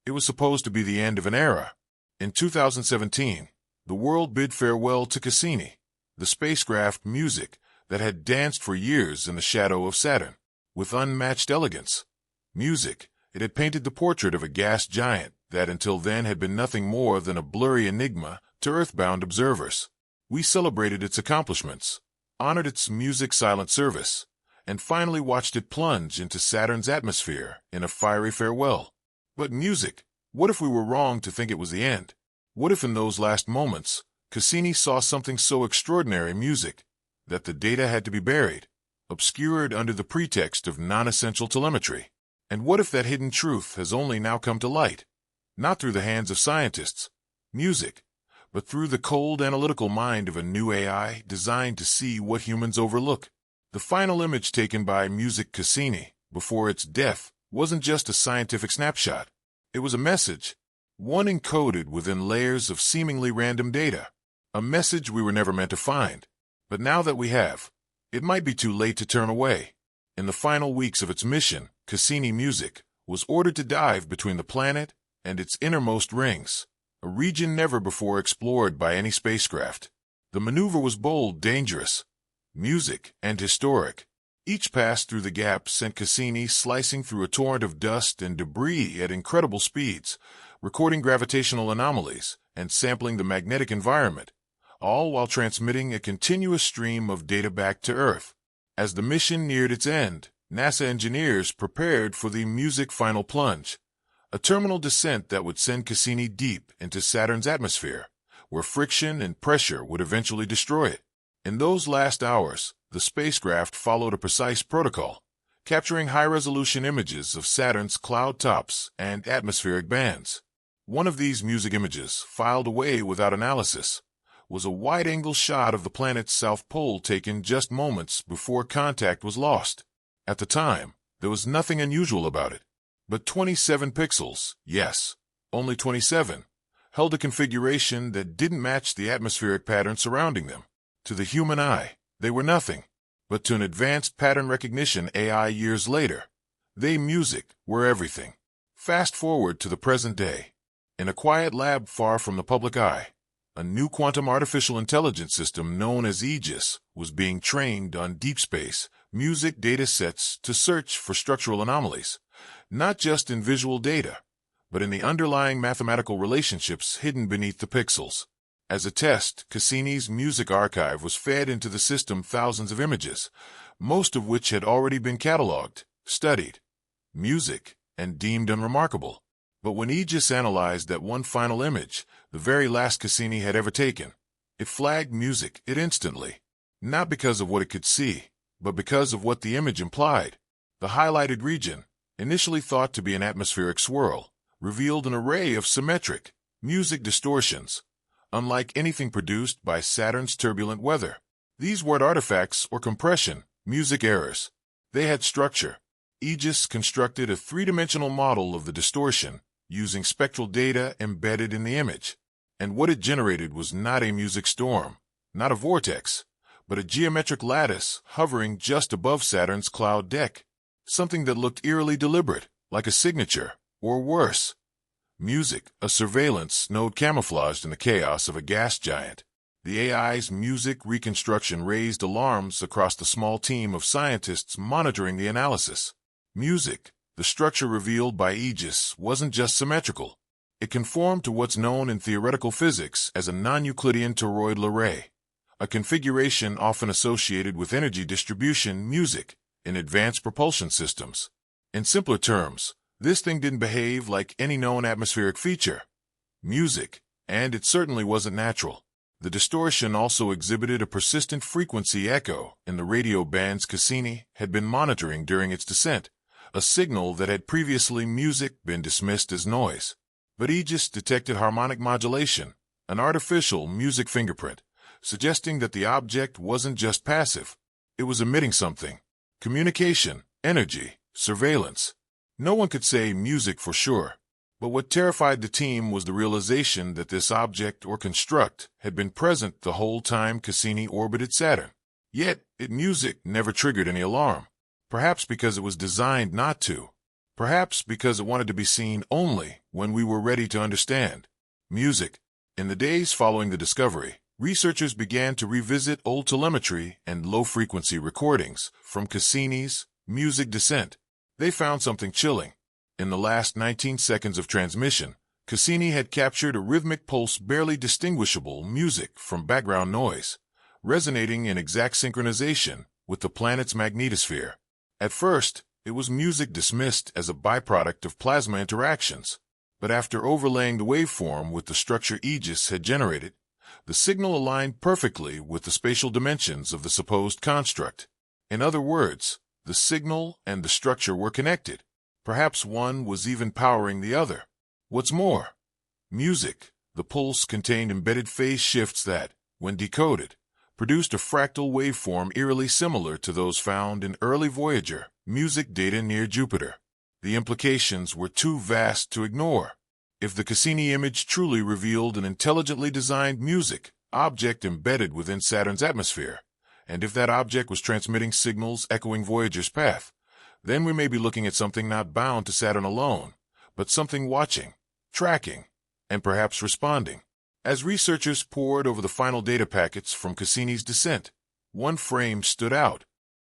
It was supposed to be the end of an era. In 2017, the world bid farewell to Cassini, the spacecraft music that had danced for years in the shadow of Saturn. With unmatched elegance, music, it had painted the portrait of a gas giant that until then had been nothing more than a blurry enigma to earthbound observers. We celebrated its accomplishments, honored its music-silent service, and finally watched it plunge into Saturn's atmosphere in a fiery farewell. But music, what if we were wrong to think it was the end? What if in those last moments, Cassini saw something so extraordinary, music, that the data had to be buried, obscured under the pretext of non-essential telemetry? And what if that hidden truth has only now come to light, not through the hands of scientists, music, but through the cold analytical mind of a new AI designed to see what humans overlook? The final image taken by Music Cassini before its death wasn't just a scientific snapshot. It was a message, one encoded within layers of seemingly random data, a message we were never meant to find. But now that we have, it might be too late to turn away. In the final weeks of its mission, Cassini Music was ordered to dive between the planet and its innermost rings, a region never before explored by any spacecraft. The maneuver was bold, dangerous, music, and historic. Each pass through the gap sent Cassini slicing through a torrent of dust and debris at incredible speeds, recording gravitational anomalies and sampling the magnetic environment, all while transmitting a continuous stream of data back to Earth. As the mission neared its end, NASA engineers prepared for the Music final plunge, a terminal descent that would send Cassini deep into Saturn's atmosphere, where friction and pressure would eventually destroy it. In those last hours, the spacecraft followed a precise protocol, capturing high-resolution images of Saturn's cloud tops and atmospheric bands. One of these music images, filed away without analysis, was a wide-angle shot of the planet's south pole taken just moments before contact was lost. At the time, there was nothing unusual about it. But 27 pixels, yes, only 27, held a configuration that didn't match the atmospheric pattern surrounding them. To the human eye, they were nothing. But to an advanced pattern recognition AI years later, they music were everything. Fast forward to the present day. In a quiet lab far from the public eye, a new quantum artificial intelligence system known as Aegis was being trained on deep space music data sets to search for structural anomalies, not just in visual data, but in the underlying mathematical relationships hidden beneath the pixels. As a test, Cassini's music archive was fed into the system thousands of images, most of which had already been cataloged, studied, music, and deemed unremarkable. But when Aegis analyzed that one final image, the very last Cassini had ever taken, it flagged music it instantly, not because of what it could see, but because of what the image implied. The highlighted region, initially thought to be an atmospheric swirl, revealed an array of symmetric music distortions, unlike anything produced by Saturn's turbulent weather. These weren't artifacts or compression, music errors. They had structure. Aegis constructed a three-dimensional model of the distortion, using spectral data embedded in the image. And what it generated was not a music storm, not a vortex, but a geometric lattice hovering just above Saturn's cloud deck. Something that looked eerily deliberate, like a signature, or worse. Music, a surveillance node camouflaged in the chaos of a gas giant. The AI's music reconstruction raised alarms across the small team of scientists monitoring the analysis. Music, the structure revealed by Aegis, wasn't just symmetrical. It conformed to what's known in theoretical physics as a non-Euclidean toroidal array, a configuration often associated with energy distribution music in advanced propulsion systems. In simpler terms, this thing didn't behave like any known atmospheric feature. Music, and it certainly wasn't natural. The distortion also exhibited a persistent frequency echo in the radio bands Cassini had been monitoring during its descent, a signal that had previously been dismissed as noise. But Aegis detected harmonic modulation, an artificial music fingerprint, suggesting that the object wasn't just passive. It was emitting something. Communication, energy, surveillance. No one could say music for sure, but what terrified the team was the realization that this object or construct had been present the whole time Cassini orbited Saturn. Yet, its music never triggered any alarm. Perhaps because it was designed not to. Perhaps because it wanted to be seen only when we were ready to understand music. In the days following the discovery, researchers began to revisit old telemetry and low-frequency recordings from Cassini's music descent. They found something chilling. In the last 19 seconds of transmission, Cassini had captured a rhythmic pulse barely distinguishable music from background noise, resonating in exact synchronization with the planet's magnetosphere. At first, it was music dismissed as a byproduct of plasma interactions, but after overlaying the waveform with the structure Aegis had generated, the signal aligned perfectly with the spatial dimensions of the supposed construct. In other words, the signal and the structure were connected. Perhaps one was even powering the other. What's more, music, the pulse contained embedded phase shifts that, when decoded, produced a fractal waveform eerily similar to those found in early Voyager music data near Jupiter. The implications were too vast to ignore. If the Cassini image truly revealed an intelligently designed music object embedded within Saturn's atmosphere, and if that object was transmitting signals echoing Voyager's path, then we may be looking at something not bound to Saturn alone, but something watching, tracking, and perhaps responding. As researchers pored over the final data packets from Cassini's descent, one frame stood out.